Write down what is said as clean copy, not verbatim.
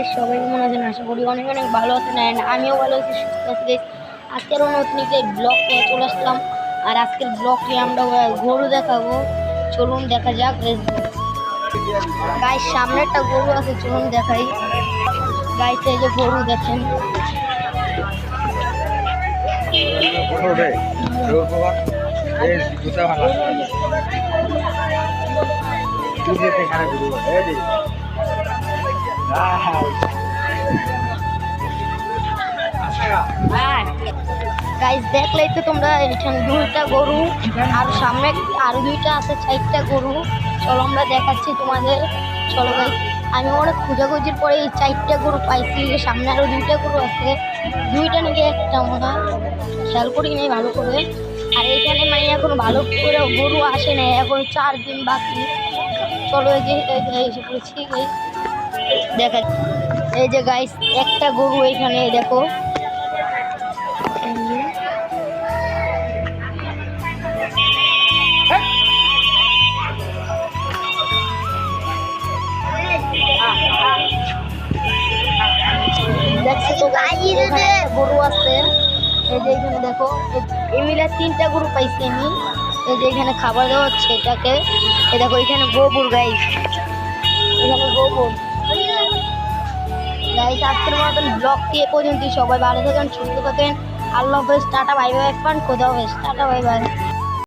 Guys, সবাই কেমন আছেন? আশা করি অনেক অনেক ভালো আছেন। অ্যান্ড আমিও ভালো আছি, সুস্থ আছি গাইস। আজকেরও নতুন একটি ব্লগ নিয়ে চলে আসলাম। আর আজকের ব্লগটি আমরা গরু দেখাবো। চলুন দেখা যাক। গাইস, সামনে একটা গরু আছে, চলুন দেখাই। গাইস, এই যে গরু দেখেন। গাইস, দেখলেই তো তোমরা, এখানে দুইটা গরু আর সামনে আরো দুইটা আছে, চারটা গরু। চলো আমরা দেখাচ্ছি তোমাদের। চলো গাইস, আমি অনেক খোঁজাখুঁজির পরে এই চারটা গরু পাইছি। সামনে আরো দুইটা গরু আছে, দুইটা নাকি একটা মনে হয়, খেয়াল করি নাই ভালো করে। আর এখানে মানে এখন ভালো করে গরু আসে না, এখন 4 দিন বাকি। চলো এই যে এসে পড়েছি গাইস, দেখা। এই যে গাইস, একটা গরু এখানে দেখো। গরু আছে, এই যে এখানে দেখো। মিলে 3টা গরু পাইছি আমি। এই যে এখানে খাবার দেওয়া হচ্ছে এটাকে। এই দেখো এখানে গোবর গাইস, এখানে গোবর গাইস। আজকের মতন ব্লগটি এ পর্যন্তই। সবাই ভালো থাকেন, সুস্থ থাকেন। আল্লাহ হাফেজ, টাটা বাই বাই। খোদা হাফেজ, টাটা বাই বাই।